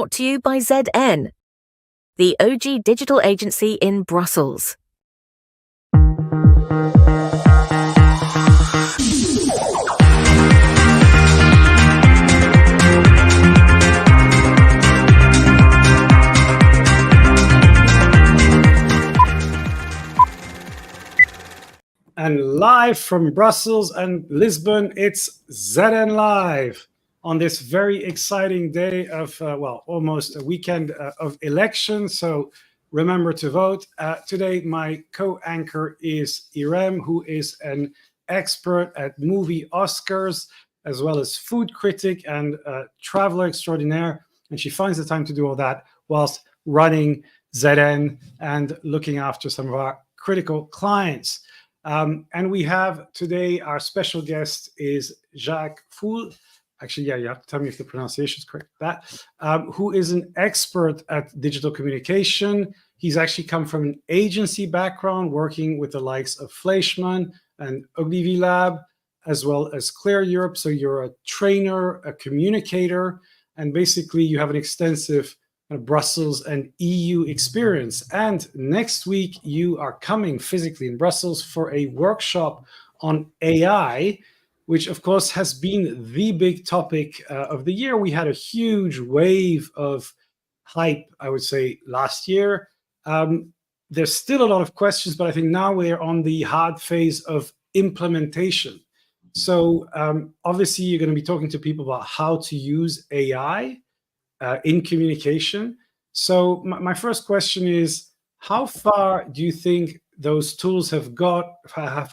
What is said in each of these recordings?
brought to you by ZN, the OG digital agency in Brussels. And live from Brussels and Lisbon, it's ZN Live on this very exciting day of, almost a weekend of elections. So remember to vote. Today, my co-anchor is Irem, who is an expert at movie Oscars, as well as food critic and traveler extraordinaire. And she finds the time to do all that whilst running ZN and looking after some of our critical clients. And we have today, our special guest is Jacques Foul. Actually, you have to tell me if the pronunciation is correct. Who is an expert at digital communication. He's actually come from an agency background, working with the likes of Fleischmann and Ogilvy Lab, as well as Clear Europe. So you're a trainer, a communicator, and basically you have an extensive Brussels and EU experience. And next week, you are coming physically in Brussels for a workshop on AI, which of course has been the big topic of the year. We had a huge wave of hype, I would say, last year. There's still a lot of questions, but I think now we're on the hard phase of implementation. So obviously, you're going to be talking to people about how to use AI in communication. So my first question is, how far do you think those tools have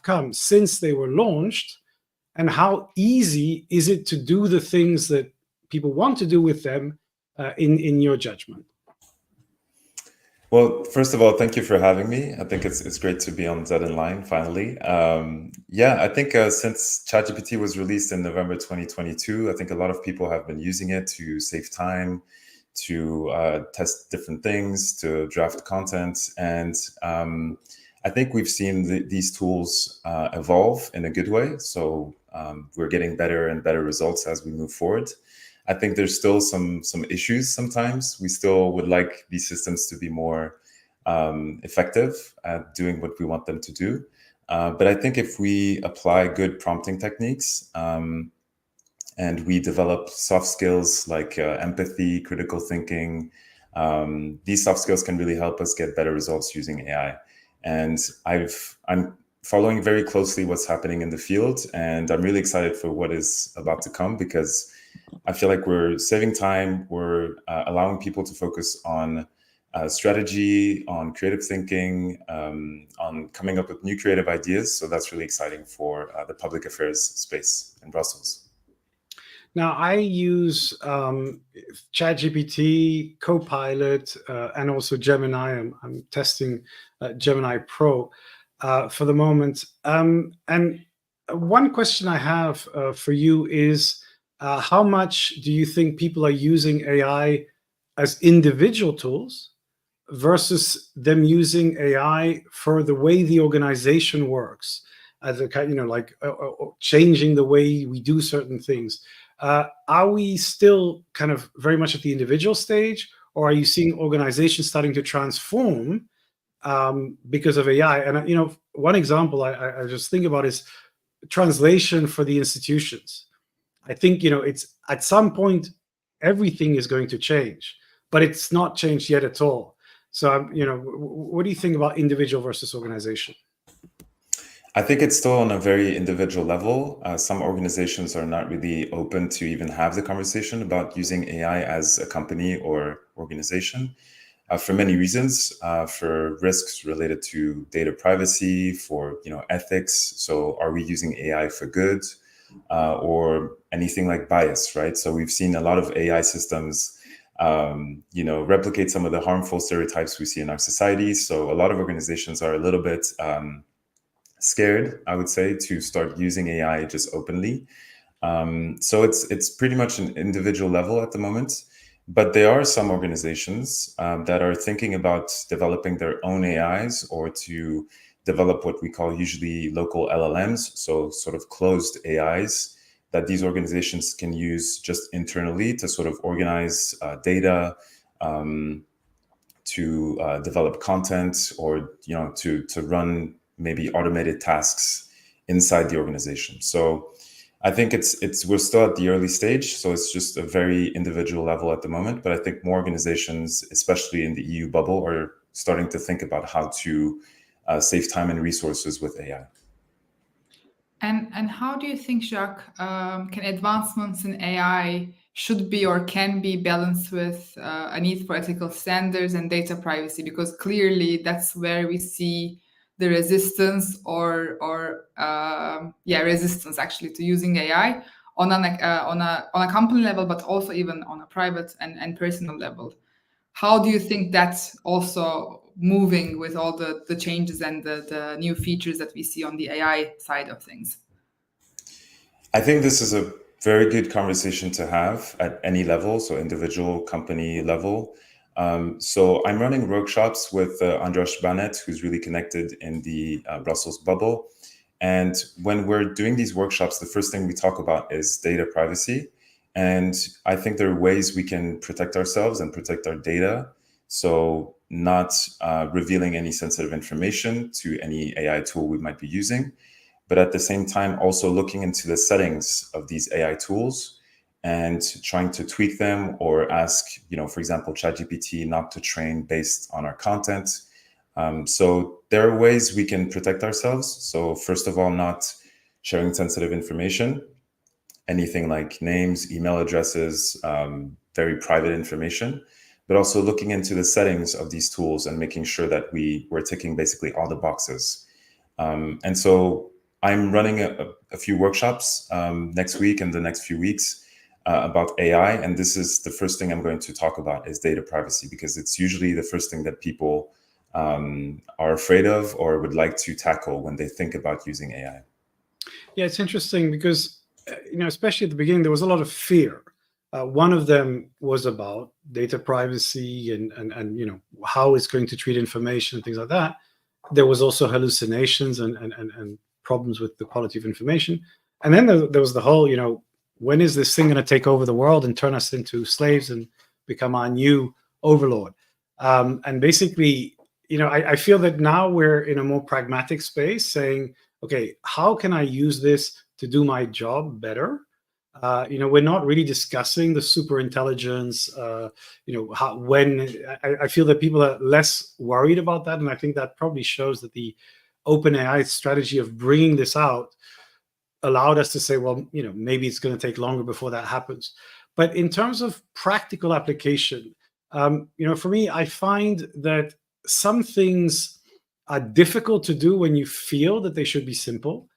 come since they were launched? And how easy is it to do the things that people want to do with them in your judgment? Well, first of all, thank you for having me. I think it's great to be on ZN Line finally. I think since ChatGPT was released in November 2022, I think a lot of people have been using it to save time, to test different things, to draft content. And I think we've seen these tools evolve in a good way. So we're getting better and better results as we move forward. I think there's still some issues sometimes. We still would like these systems to be more effective at doing what we want them to do. But I think if we apply good prompting techniques and we develop soft skills like empathy, critical thinking, these soft skills can really help us get better results using AI. And I'm following very closely what's happening in the field, and I'm really excited for what is about to come, because I feel like we're saving time, we're allowing people to focus on strategy, on creative thinking, on coming up with new creative ideas. So that's really exciting for the public affairs space in Brussels. Now, I use ChatGPT, Copilot, and also Gemini. I'm testing Gemini Pro for the moment. And one question I have for you is, how much do you think people are using AI as individual tools versus them using AI for the way the organization works, as a changing the way we do certain things? Are we still kind of very much at the individual stage, or are you seeing organizations starting to transform because of AI? And one example I just think about is translation for the institutions. I think it's at some point everything is going to change, but it's not changed yet at all. So what do you think about individual versus organization? I think it's still on a very individual level. Some organizations are not really open to even have the conversation about using AI as a company or organization for many reasons, for risks related to data privacy, for ethics. So are we using AI for good or anything like bias, right? So we've seen a lot of AI systems replicate some of the harmful stereotypes we see in our society. So a lot of organizations are a little bit scared, I would say, to start using AI just openly. So it's pretty much an individual level at the moment. But there are some organizations that are thinking about developing their own AIs, or to develop what we call usually local LLMs, so sort of closed AIs that these organizations can use just internally to sort of organize data, to develop content, or to run maybe automated tasks inside the organization. So I think we're still at the early stage, so it's just a very individual level at the moment. But I think more organizations, especially in the EU bubble, are starting to think about how to save time and resources with AI. And how do you think, Jacques, can advancements in AI should be or can be balanced with a need for ethical standards and data privacy? Because clearly that's where we see the resistance or resistance actually to using AI on a company level, but also even on a private and personal level. How do you think that's also moving with all the changes and the new features that we see on the AI side of things? I think this is a very good conversation to have at any level, so individual, company level. So I'm running workshops with Andras Bannett, who's really connected in the Brussels bubble. And when we're doing these workshops, the first thing we talk about is data privacy. And I think there are ways we can protect ourselves and protect our data. So not revealing any sensitive information to any AI tool we might be using, but at the same time, also looking into the settings of these AI tools and trying to tweak them or ask, for example, ChatGPT not to train based on our content. So there are ways we can protect ourselves. So first of all, not sharing sensitive information, anything like names, email addresses, very private information, but also looking into the settings of these tools and making sure that we're ticking basically all the boxes. And so I'm running a few workshops next week and the next few weeks about AI. And this is the first thing I'm going to talk about is data privacy, because it's usually the first thing that people are afraid of or would like to tackle when they think about using AI. Yeah, it's interesting because, especially at the beginning, there was a lot of fear. One of them was about data privacy and how it's going to treat information and things like that. There was also hallucinations and problems with the quality of information. And then there was the whole, when is this thing going to take over the world and turn us into slaves and become our new overlord? And basically, I feel that now we're in a more pragmatic space saying, okay, how can I use this to do my job better? We're not really discussing the super intelligence, I feel that people are less worried about that. And I think that probably shows that the OpenAI strategy of bringing this out allowed us to say, well, maybe it's going to take longer before that happens. But in terms of practical application, for me, I find that some things are difficult to do when you feel that they should be simple.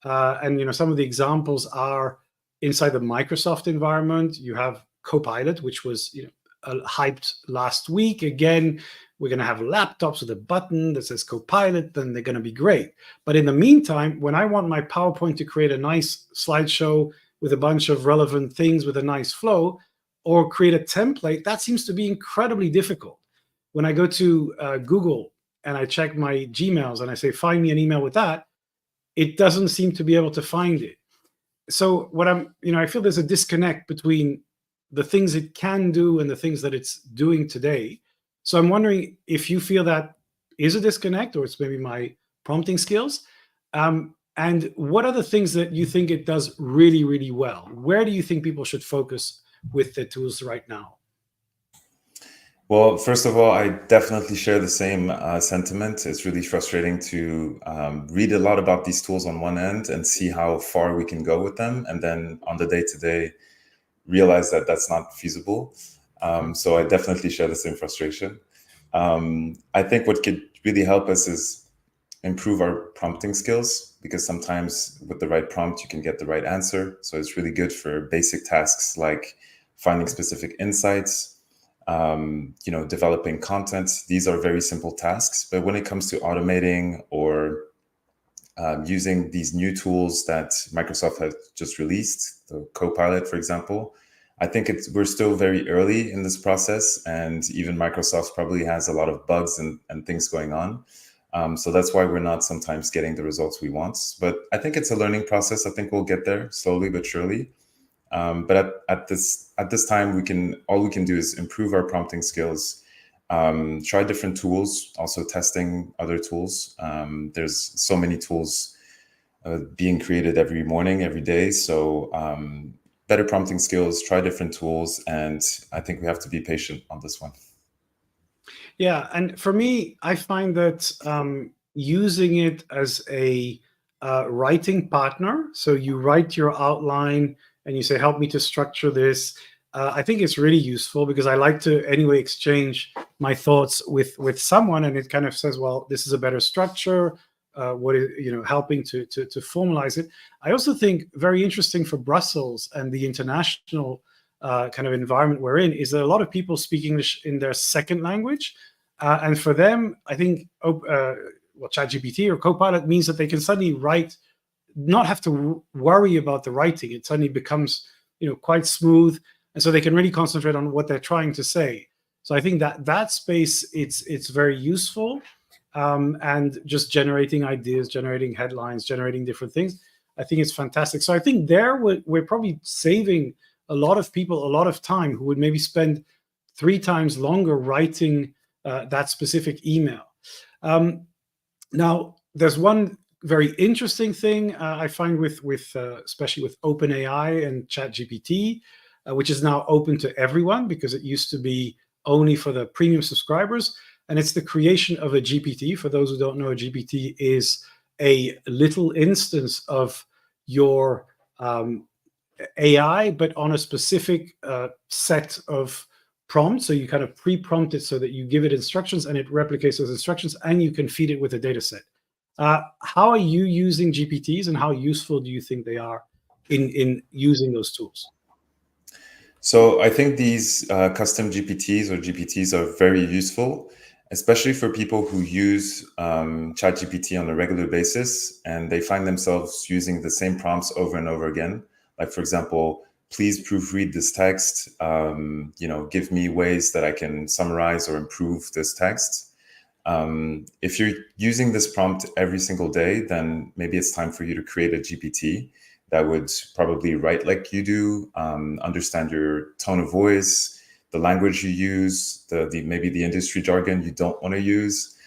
And some of the examples are inside the Microsoft environment. You have Copilot, which was hyped last week. Again, we're going to have laptops with a button that says Copilot, then they're going to be great. But in the meantime, when I want my PowerPoint to create a nice slideshow with a bunch of relevant things with a nice flow, or create a template, that seems to be incredibly difficult. When I go to Google and I check my Gmails and I say, find me an email with that, it doesn't seem to be able to find it. So I feel there's a disconnect between the things it can do and the things that it's doing today. So I'm wondering if you feel that is a disconnect, or it's maybe my prompting skills. And what are the things that you think it does really, really well? Where do you think people should focus with the tools right now? Well, first of all, I definitely share the same sentiment. It's really frustrating to read a lot about these tools on one end and see how far we can go with them, and then on the day-to-day realize that that's not feasible. So I definitely share the same frustration. I think what could really help us is improve our prompting skills, because sometimes with the right prompt, you can get the right answer. So it's really good for basic tasks like finding specific insights, developing content. These are very simple tasks. But when it comes to automating or using these new tools that Microsoft has just released, the Copilot, for example, I think we're still very early in this process, and even Microsoft probably has a lot of bugs and things going on. So that's why we're not sometimes getting the results we want. But I think it's a learning process. I think we'll get there slowly but surely. But at this time, all we can do is improve our prompting skills, try different tools, also testing other tools. There's so many tools being created every morning, every day. So better prompting skills, try different tools, and I think we have to be patient on this one. Yeah, and for me, I find that using it as a writing partner, so you write your outline and you say, help me to structure this. I think it's really useful because I like to anyway exchange my thoughts with someone, and it kind of says, well, this is a better structure. What is, helping to formalize it. I also think very interesting for Brussels and the international kind of environment we're in is that a lot of people speak English in their second language. And for them, I think ChatGPT or Copilot means that they can suddenly write, not have to worry about the writing. It suddenly becomes, quite smooth. And so they can really concentrate on what they're trying to say. So I think that space, it's very useful. And just generating ideas, generating headlines, generating different things. I think it's fantastic. So I think there we're probably saving a lot of people a lot of time who would maybe spend 3 times longer writing that specific email. Now, there's one very interesting thing I find with especially with OpenAI and ChatGPT, which is now open to everyone because it used to be only for the premium subscribers. And it's the creation of a GPT. For those who don't know, a GPT is a little instance of your AI, but on a specific set of prompts. So you kind of pre-prompt it so that you give it instructions and it replicates those instructions, and you can feed it with a data set. How are you using GPTs, and how useful do you think they are in using those tools? So I think these custom GPTs or GPTs are very useful, especially for people who use ChatGPT on a regular basis and they find themselves using the same prompts over and over again. Like, for example, please proofread this text, give me ways that I can summarize or improve this text. If you're using this prompt every single day, then maybe it's time for you to create a GPT that would probably write like you do, understand your tone of voice, the language you use, maybe the industry jargon you don't want to use.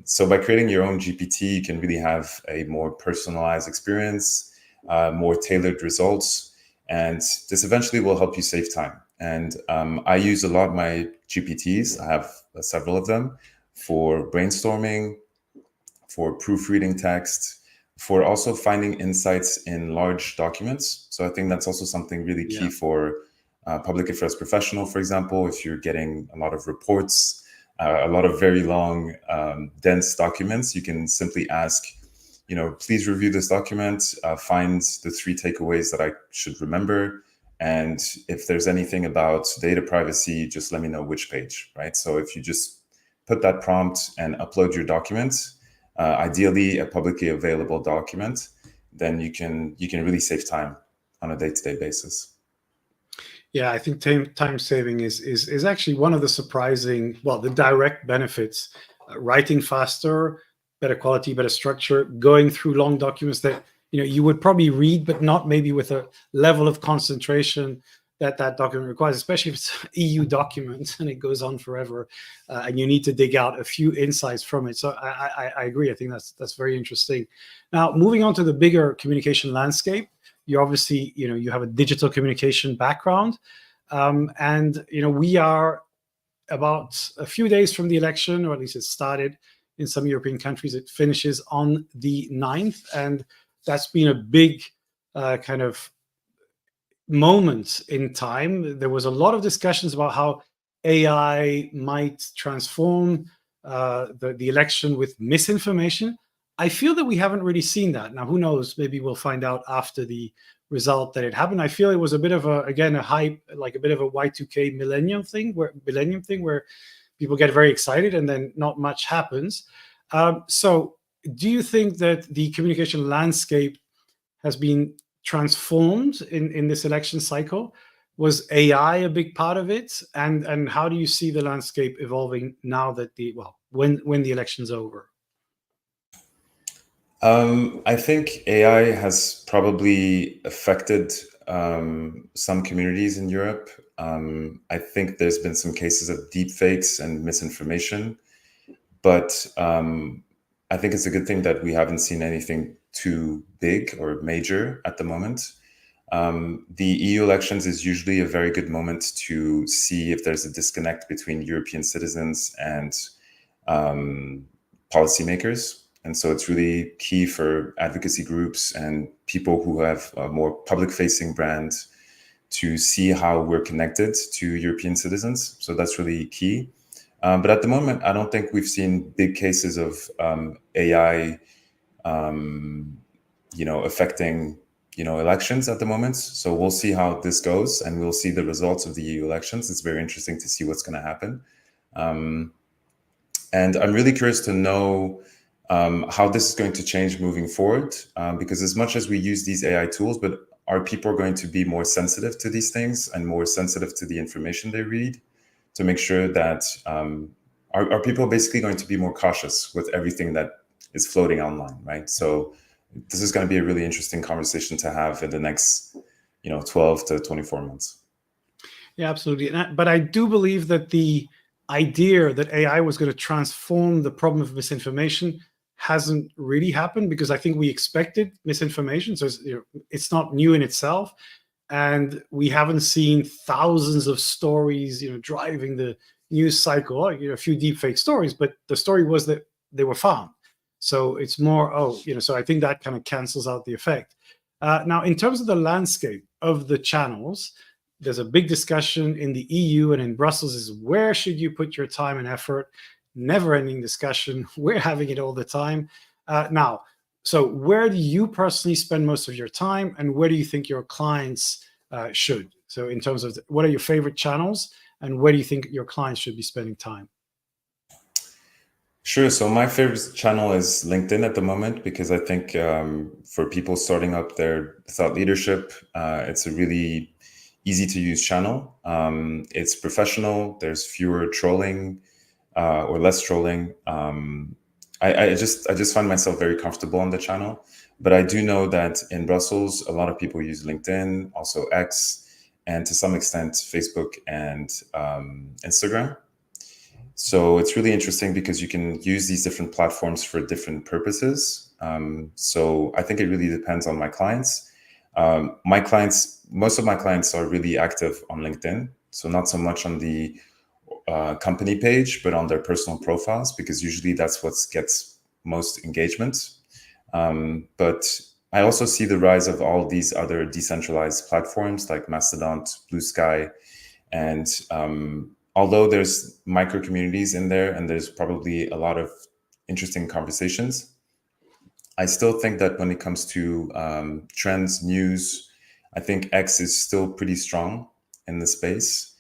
So by creating your own GPT, you can really have a more personalized experience, more tailored results, and this eventually will help you save time. And I use a lot of my GPTs. I have several of them for brainstorming, for proofreading text, for also finding insights in large documents. So I think that's also something really key for public affairs professional, for example. If you're getting a lot of reports, a lot of very long, dense documents, you can simply ask, please review this document, find the 3 takeaways that I should remember. And if there's anything about data privacy, just let me know which page, right? So if you just put that prompt and upload your document, ideally a publicly available document, then you can really save time on a day-to-day basis. Yeah, I think time saving is actually one of the surprising, the direct benefits. Writing faster, better quality, better structure, going through long documents that you would probably read, but not maybe with a level of concentration that document requires, especially if it's an EU document and it goes on forever, and you need to dig out a few insights from it. So I agree. I think that's very interesting. Now, moving on to the bigger communication landscape, you obviously, you have a digital communication background, and we are about a few days from the election, or at least it started in some European countries. It finishes on the 9th, and that's been a big kind of moment in time. There was a lot of discussions about how AI might transform the election with misinformation. I feel that we haven't really seen that. Now, who knows? Maybe we'll find out after the result that it happened. I feel it was a bit of a hype, like a bit of a Y2K millennium thing where people get very excited and then not much happens. So do you think that the communication landscape has been transformed in this election cycle? Was AI a big part of it? And how do you see the landscape evolving now that when the election's over? I think AI has probably affected some communities in Europe. I think there's been some cases of deep fakes and misinformation, but I think it's a good thing that we haven't seen anything too big or major at the moment. The EU elections is usually a very good moment to see if there's a disconnect between European citizens and policymakers. And so it's really key for advocacy groups and people who have a more public-facing brand to see how we're connected to European citizens. So that's really key. But at the moment, I don't think we've seen big cases of AI, affecting, elections at the moment. So we'll see how this goes, and we'll see the results of the EU elections. It's very interesting to see what's going to happen. And I'm really curious to know how this is going to change moving forward, because as much as we use these AI tools, but are people going to be more sensitive to these things and more sensitive to the information they read to make sure that are people basically going to be more cautious with everything that is floating online, right? So this is going to be a really interesting conversation to have in the next 12 to 24 months. Yeah, absolutely. But I do believe that the idea that AI was going to transform the problem of misinformation hasn't really happened, because I think we expected misinformation. So it's not new in itself. And we haven't seen thousands of stories, driving the news cycle, a few deepfake stories, but the story was that they were found. So it's more, so I think that kind of cancels out the effect. Now, in terms of the landscape of the channels, there's a big discussion in the EU and in Brussels is where should you put your time and effort? Never-ending discussion. We're having it all the time. Now, so where do you personally spend most of your time, and where do you think your clients should? So in terms of what are your favorite channels, and where do you think your clients should be spending time? Sure. So my favorite channel is LinkedIn at the moment, because I think for people starting up their thought leadership, it's a really easy to use channel. It's professional. There's fewer trolling or less trolling. I just find myself very comfortable on the channel. But I do know that in Brussels, a lot of people use LinkedIn, also X, and to some extent Facebook and Instagram. So it's really interesting because you can use these different platforms for different purposes. So I think it really depends on my clients. Most of my clients are really active on LinkedIn. So not so much on the company page, but on their personal profiles, because usually that's what gets most engagement. But I also see the rise of all these other decentralized platforms like Mastodon, Blue Sky, and although there's micro communities in there and there's probably a lot of interesting conversations, I still think that when it comes to trends, news, I think X is still pretty strong in the space,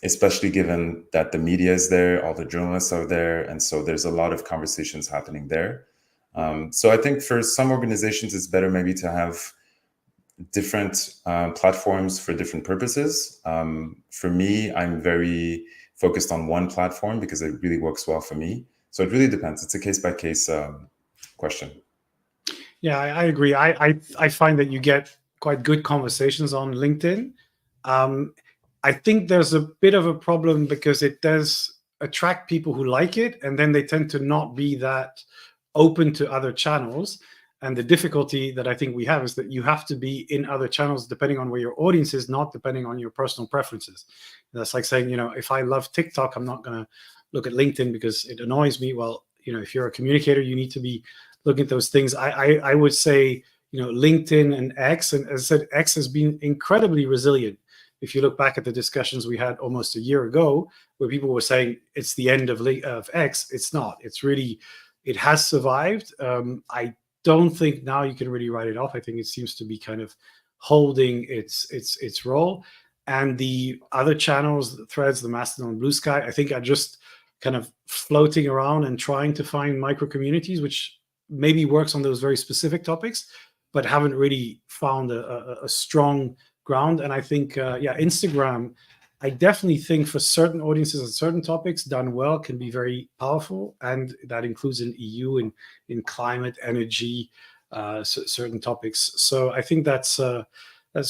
especially given that the media is there, all the journalists are there, and so there's a lot of conversations happening there. So I think for some organizations, it's better maybe to have different platforms for different purposes. For me, I'm very focused on one platform because it really works well for me. So it really depends. It's a case-by-case question. Yeah, I agree. I find that you get quite good conversations on LinkedIn. I think there's a bit of a problem because it does attract people who like it, and then they tend to not be that open to other channels. And the difficulty that I think we have is that you have to be in other channels depending on where your audience is, not depending on your personal preferences. That's like saying, if I love TikTok, I'm not going to look at LinkedIn because it annoys me. Well, if you're a communicator, you need to be looking at those things. I would say, LinkedIn and X, and as I said, X has been incredibly resilient. If you look back at the discussions we had almost a year ago, where people were saying it's the end of X, it's not. It's really, it has survived. I don't think now you can really write it off. I think it seems to be kind of holding its role. And the other channels, the Threads, the Mastodon, Blue Sky, I think are just kind of floating around and trying to find micro communities, which maybe works on those very specific topics, but haven't really found a strong ground. And I think, Instagram I definitely think for certain audiences and certain topics, done well can be very powerful, and that includes in EU and in climate, energy, certain topics. So I think that's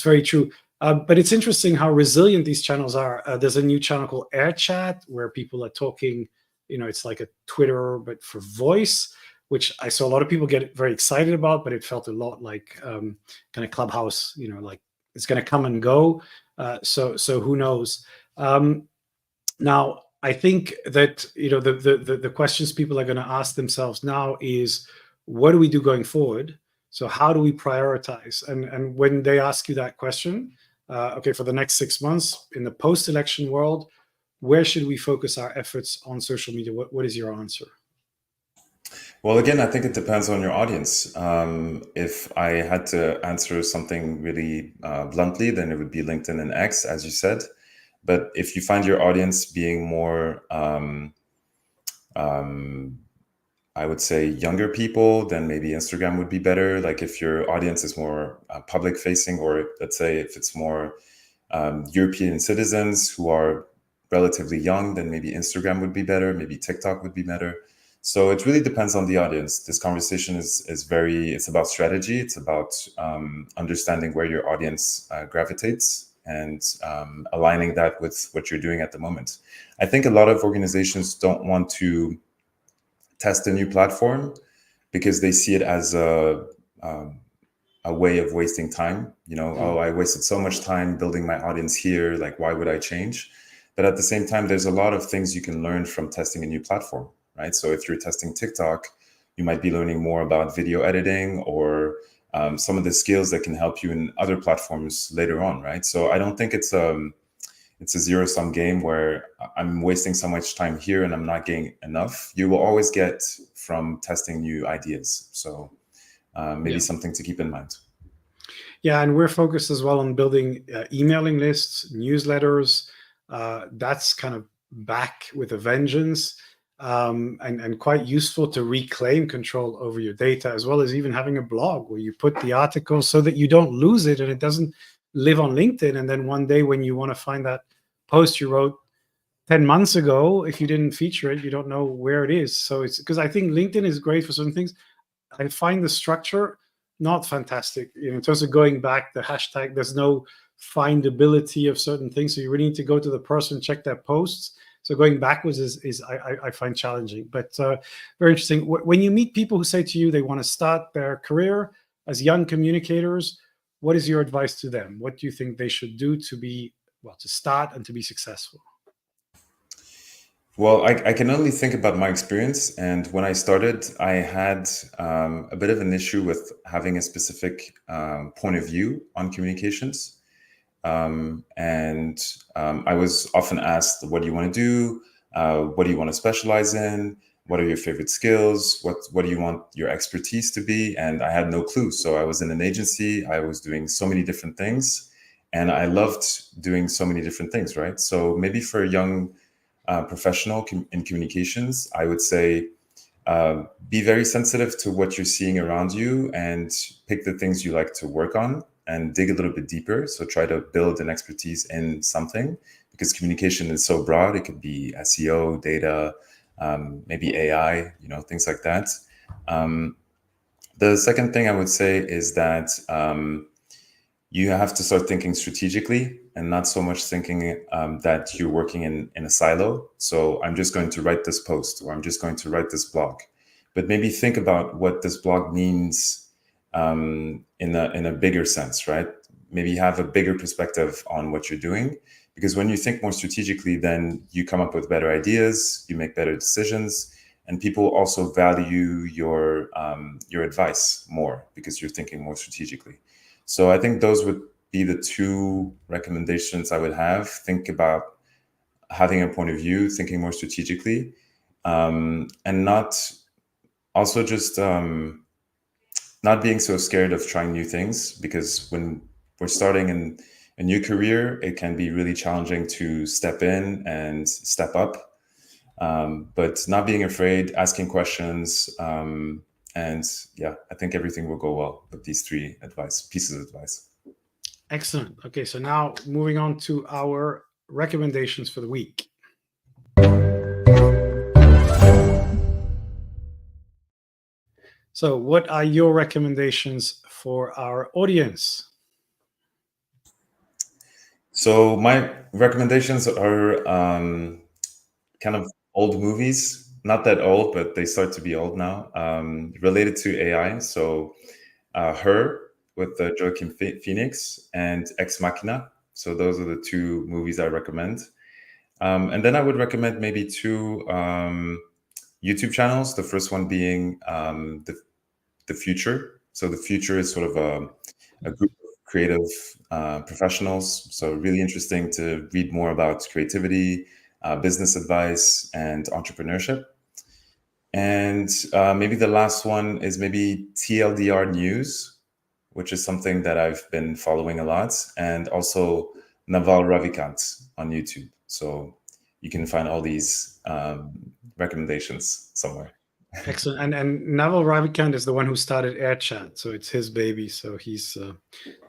very true. But it's interesting how resilient these channels are. There's a new channel called Air Chat where people are talking. It's like a Twitter but for voice, which I saw a lot of people get very excited about, but it felt a lot like kind of Clubhouse. Like it's going to come and go. So who knows? Now, I think that the questions people are going to ask themselves now is, what do we do going forward? So how do we prioritize? And when they ask you that question, okay, for the next 6 months in the post-election world, where should we focus our efforts on social media? What is your answer? Well, again, I think it depends on your audience. If I had to answer something really bluntly, then it would be LinkedIn and X, as you said. But if you find your audience being more, I would say, younger people, then maybe Instagram would be better. Like if your audience is more public facing, or let's say if it's more European citizens who are relatively young, then maybe Instagram would be better. Maybe TikTok would be better. So it really depends on the audience. This conversation it's about strategy. It's about understanding where your audience gravitates and aligning that with what you're doing at the moment. I think a lot of organizations don't want to test a new platform because they see it as a way of wasting time. Oh, I wasted so much time building my audience here. Like, why would I change? But at the same time, there's a lot of things you can learn from testing a new platform. Right? So if you're testing TikTok, you might be learning more about video editing or some of the skills that can help you in other platforms later on, right? So I don't think it's a zero-sum game where I'm wasting so much time here and I'm not getting enough. You will always get from testing new ideas. So maybe something to keep in mind. Yeah, and we're focused as well on building emailing lists, newsletters. That's kind of back with a vengeance. And quite useful to reclaim control over your data, as well as even having a blog where you put the article so that you don't lose it and it doesn't live on LinkedIn. And then one day when you want to find that post you wrote 10 months ago, if you didn't feature it, you don't know where it is. So it's because I think LinkedIn is great for certain things. I find the structure not fantastic. In terms of going back, the hashtag, there's no findability of certain things. So you really need to go to the person, check their posts. So going backwards is I find challenging, but very interesting. When you meet people who say to you they want to start their career as young communicators, what is your advice to them? What do you think they should do to start and to be successful? Well, I can only think about my experience. And when I started, I had a bit of an issue with having a specific point of view on communications. I was often asked, what do you want to do? What do you want to specialize in? What are your favorite skills? What do you want your expertise to be? And I had no clue. So I was in an agency. I was doing so many different things. And I loved doing so many different things, right? So maybe for a young professional in communications, I would say be very sensitive to what you're seeing around you and pick the things you like to work on and dig a little bit deeper. So try to build an expertise in something, because communication is so broad. It could be SEO, data, maybe AI, things like that. The second thing I would say is that you have to start thinking strategically and not so much thinking that you're working in a silo. So I'm just going to write this post, or I'm just going to write this blog. But maybe think about what this blog means in a bigger sense, right? Maybe have a bigger perspective on what you're doing. Because when you think more strategically, then you come up with better ideas, you make better decisions, and people also value your advice more because you're thinking more strategically. So I think those would be the two recommendations I would have. Think about having a point of view, thinking more strategically, and not also just not being so scared of trying new things, because when we're starting in a new career, it can be really challenging to step in and step up. But not being afraid, asking questions, and yeah, I think everything will go well with these three pieces of advice. Excellent. Okay, so now moving on to our recommendations for the week. So what are your recommendations for our audience? So my recommendations are kind of old movies, not that old, but they start to be old now, related to AI. So Her with Joaquin Phoenix and Ex Machina. So those are the two movies I recommend. And then I would recommend maybe two YouTube channels. The first one being The Future. So The Future is sort of a group of creative professionals. So really interesting to read more about creativity, business advice, and entrepreneurship. And maybe the last one is maybe TLDR News, which is something that I've been following a lot, and also Naval Ravikant on YouTube. So you can find all these recommendations somewhere. Excellent. And Naval Ravikant is the one who started AirChat, so it's his baby. So he's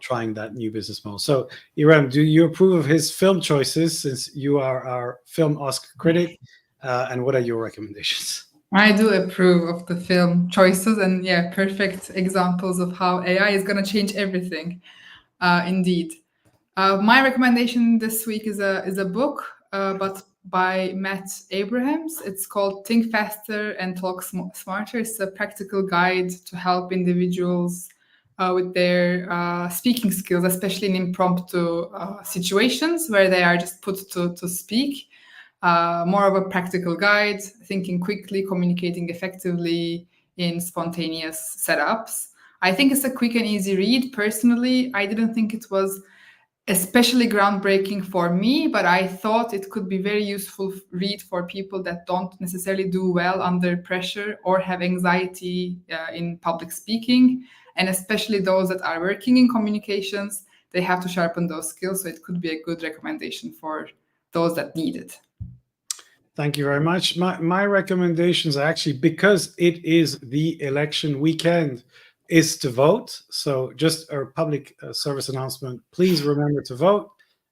trying that new business model. So Iram, do you approve of his film choices, since you are our film Oscar critic? And what are your recommendations? I do approve of the film choices, and yeah, perfect examples of how AI is going to change everything. Indeed. My recommendation this week is a book, but by Matt Abrahams. It's called Think Faster and Talk Smarter. It's a practical guide to help individuals with their speaking skills, especially in impromptu situations where they are just put to speak. More of a practical guide, thinking quickly, communicating effectively in spontaneous setups. I think it's a quick and easy read. Personally, I didn't think it was especially groundbreaking for me, but I thought it could be very useful read for people that don't necessarily do well under pressure or have anxiety in public speaking, and especially those that are working in communications. They have to sharpen those skills, so it could be a good recommendation for those that need it. Thank you very much. My recommendations are actually, because it is the election weekend, is to vote. So just a public service announcement, please remember to vote.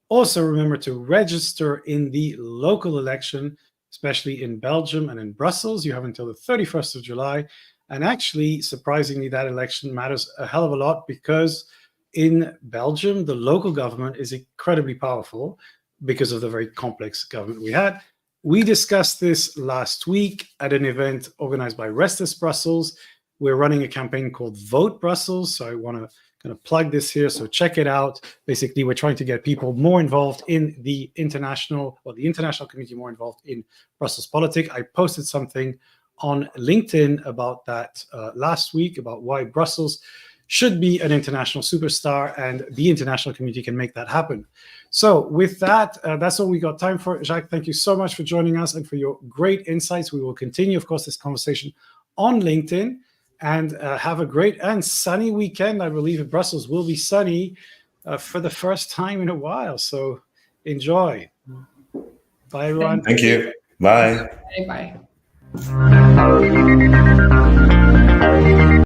Also remember to register in the local election, especially in Belgium and in Brussels. You have until the 31st of July. And actually, surprisingly, that election matters a hell of a lot, because in Belgium, the local government is incredibly powerful because of the very complex government we had. We discussed this last week at an event organized by Restless Brussels. We're running a campaign called Vote Brussels, so I want to kind of plug this here, so check it out. Basically, we're trying to get people more involved in the international community more involved in Brussels politics. I posted something on LinkedIn about that last week, about why Brussels should be an international superstar, and the international community can make that happen. So with that, that's all we got time for. Jacques, thank you so much for joining us and for your great insights. We will continue, of course, this conversation on LinkedIn, and have a great and sunny weekend. I believe Brussels will be sunny for the first time in a while. So enjoy. Bye, everyone. Thank you. Bye. Bye.